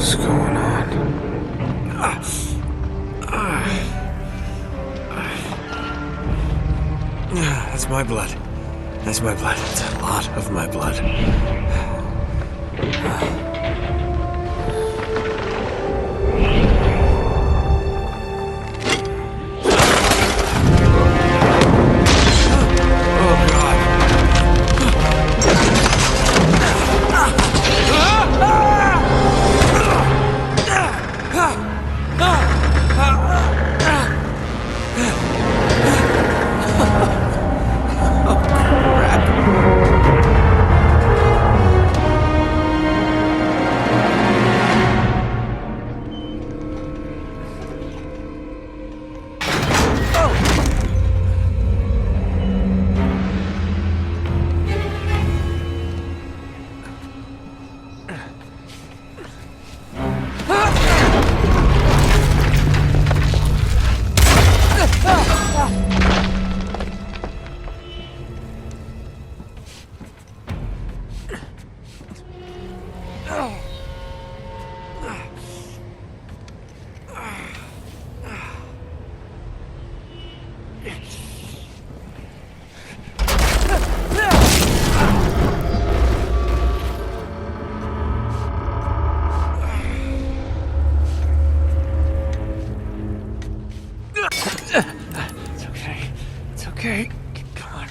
What's going on? That's my blood. That's my blood. It's a lot of my blood. Okay, come on.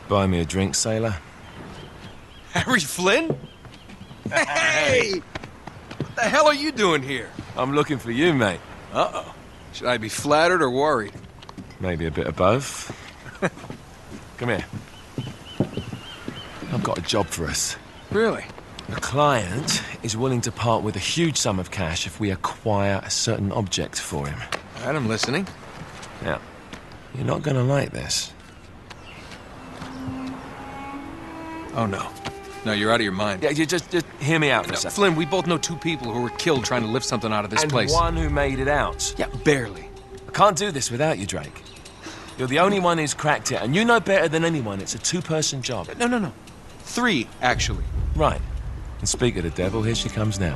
Buy me a drink, sailor? Harry Flynn? Hey! What the hell are you doing here? I'm looking for you, mate. Uh-oh. Should I be flattered or worried? Maybe a bit of both. Come here. I've got a job for us. Really? The client is willing to part with a huge sum of cash if we acquire a certain object for him. All right, I'm listening. Now, you're not gonna like this. Oh, no. No, you're out of your mind. Yeah, you just hear me out for a second. Flynn, we both know two people who were killed trying to lift something out of this place. And one who made it out. Yeah, barely. I can't do this without you, Drake. You're the only one who's cracked it, and you know better than anyone it's a two-person job. No. 3, actually. Right. And speak of the devil, here she comes now.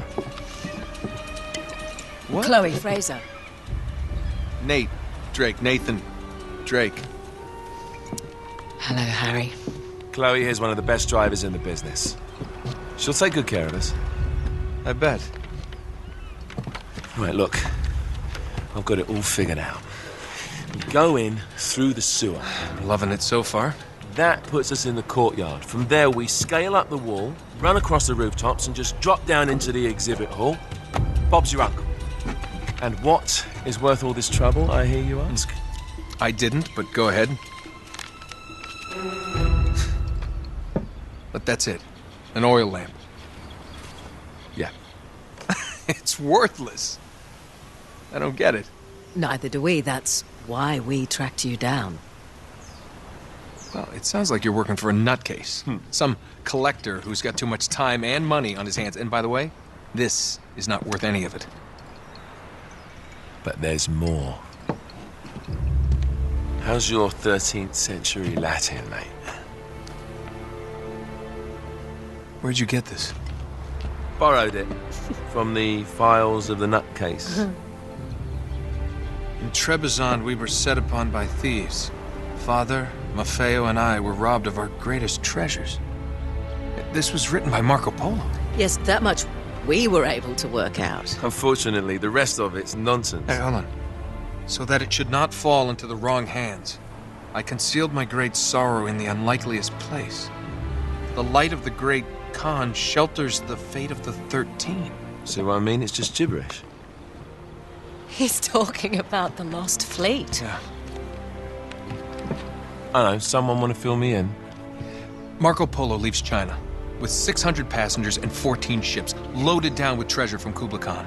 What? Chloe Fraser. Nate. Drake. Nathan. Drake. Hello, Harry. Chloe here's one of the best drivers in the business. She'll take good care of us. I bet. Right, look. I've got it all figured out. We go in through the sewer. Loving it so far. That puts us in the courtyard. From there, we scale up the wall, run across the rooftops, and just drop down into the exhibit hall. Bob's your uncle. And what is worth all this trouble, I hear you ask? I didn't, but go ahead. But that's it. An oil lamp. Yeah. It's worthless. I don't get it. Neither do we. That's why we tracked you down. Well, it sounds like you're working for a nutcase. Some collector who's got too much time and money on his hands. And by the way, this is not worth any of it. But there's more. How's your 13th century Latin, mate? Where'd you get this? Borrowed it from the files of the nutcase. In Trebizond, we were set upon by thieves. Father, Maffeo, and I were robbed of our greatest treasures. This was written by Marco Polo. Yes, that much we were able to work out. Unfortunately, the rest of it's nonsense. Hey, hold on. So that it should not fall into the wrong hands, I concealed my great sorrow in the unlikeliest place. The light of the great Khan shelters the fate of the 13. See what I mean? It's just gibberish. He's talking about the lost fleet. Yeah. I know, someone want to fill me in? Marco Polo leaves China with 600 passengers and 14 ships loaded down with treasure from Kublai Khan.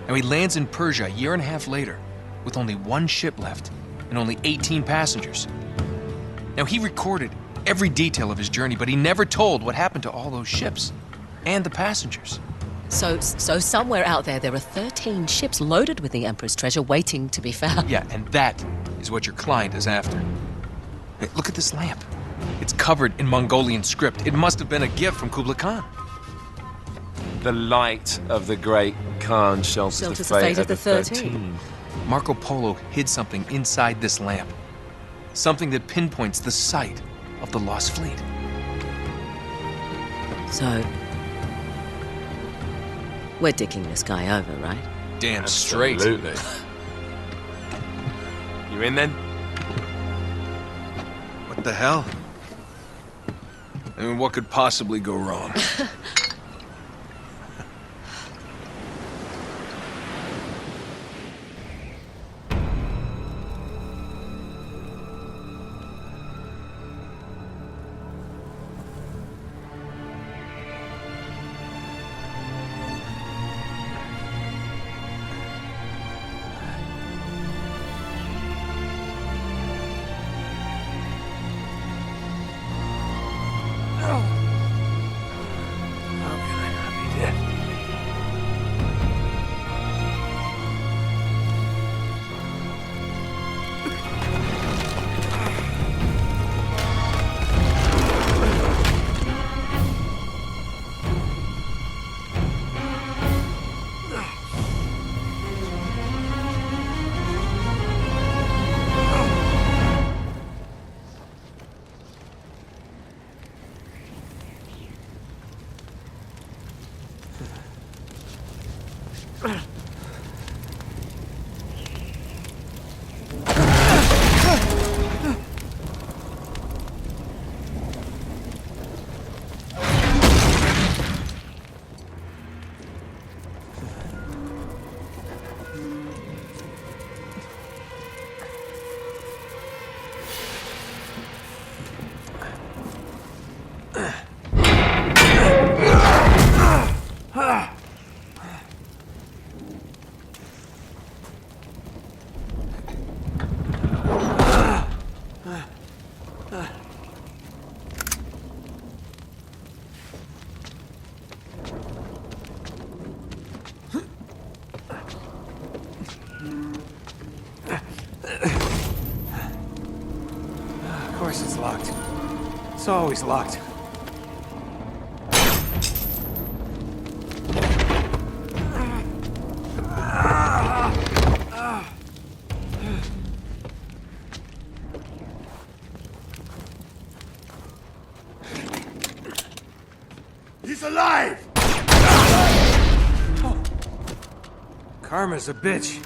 And he lands in Persia a year and a half later with only one ship left and only 18 passengers. Now, he recorded every detail of his journey, but he never told what happened to all those ships and the passengers. So somewhere out there are 13 ships loaded with the Emperor's treasure waiting to be found. Yeah, and that is what your client is after. Hey, look at this lamp. It's covered in Mongolian script. It must have been a gift from Kublai Khan. The light of the great Khan shelters the fate of the 13. Marco Polo hid something inside this lamp. Something that pinpoints the site of the lost fleet. So, we're dicking this guy over, right? Damn straight. Absolutely. You in then? What the hell? I mean, what could possibly go wrong? Of course it's locked. It's always locked. He's alive! Karma's a bitch.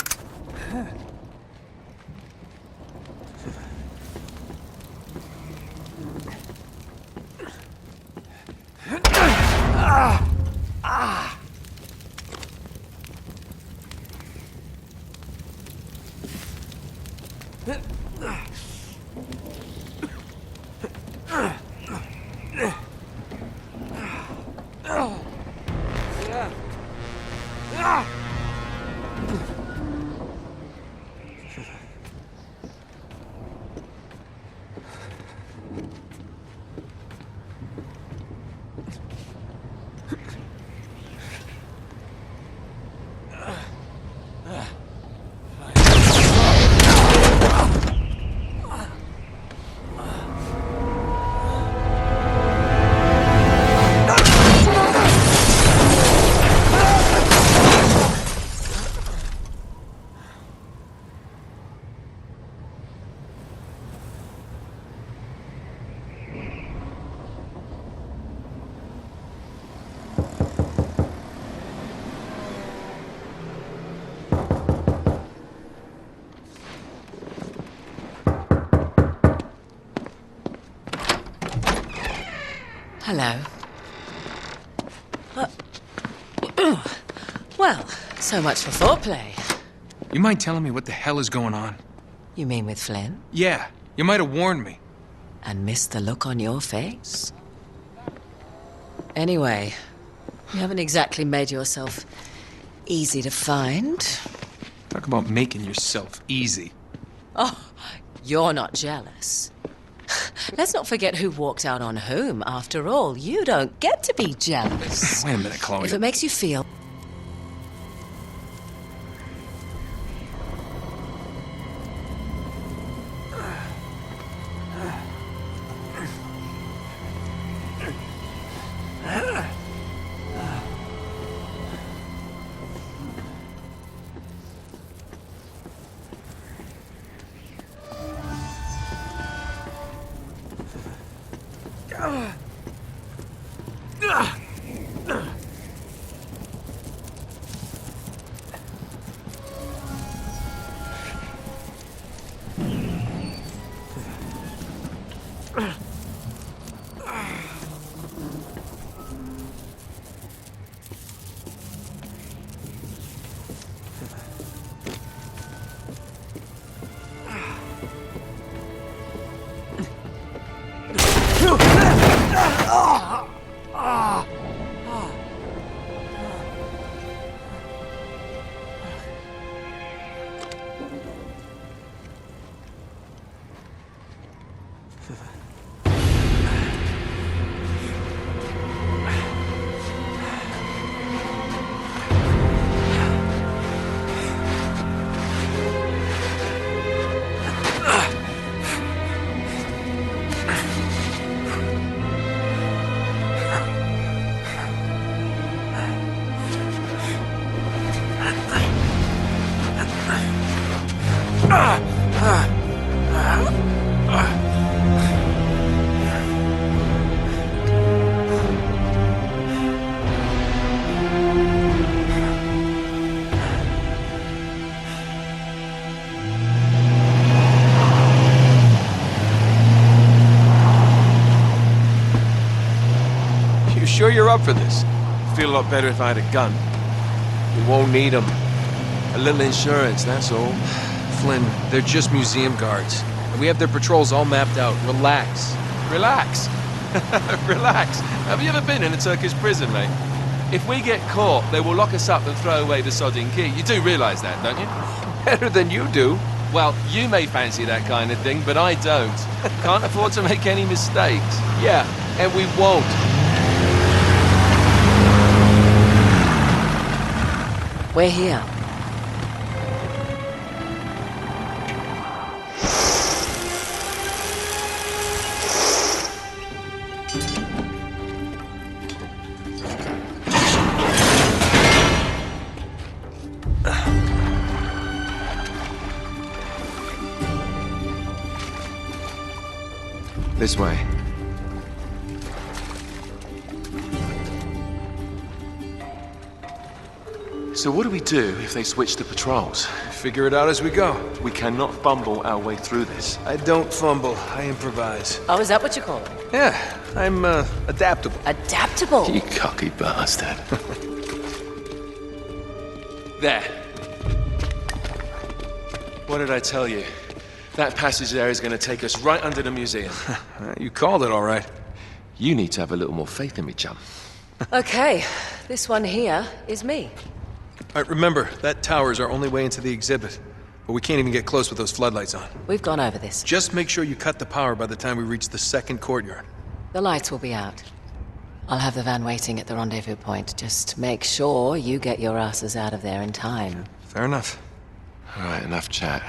Hello. Well, so much for foreplay. You mind telling me what the hell is going on? You mean with Flynn? Yeah, you might have warned me. And missed the look on your face? Anyway, you haven't exactly made yourself easy to find. Talk about making yourself easy. Oh, you're not jealous. Let's not forget who walked out on whom. After all, you don't get to be jealous. Wait a minute, Chloe. If it makes you feel... Sure you're up for this? Feel a lot better if I had a gun. We won't need them. A little insurance, that's all. Flynn, they're just museum guards. And we have their patrols all mapped out. Relax. Relax. Relax. Have you ever been in a Turkish prison, mate? If we get caught, they will lock us up and throw away the sodding key. You do realise that, don't you? Better than you do. Well, you may fancy that kind of thing, but I don't. Can't afford to make any mistakes. Yeah, and we won't. We're here. This way. So what do we do if they switch to patrols? Figure it out as we go. We cannot fumble our way through this. I don't fumble, I improvise. Oh, is that what you call it? Yeah, I'm, adaptable. Adaptable. You cocky bastard. There. What did I tell you? That passage there is going to take us right under the museum. You called it all right. You need to have a little more faith in me, chum. Okay, this one here is me. All right, remember, that tower's our only way into the exhibit. But we can't even get close with those floodlights on. We've gone over this. Just make sure you cut the power by the time we reach the second courtyard. The lights will be out. I'll have the van waiting at the rendezvous point. Just make sure you get your asses out of there in time. Fair enough. All right, enough chat.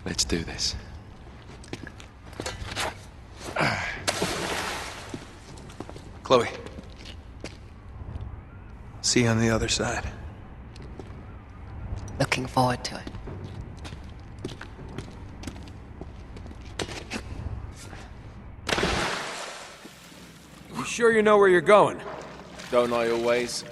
Let's do this. Chloe. See you on the other side. Looking forward to it. You sure you know where you're going? Don't I always?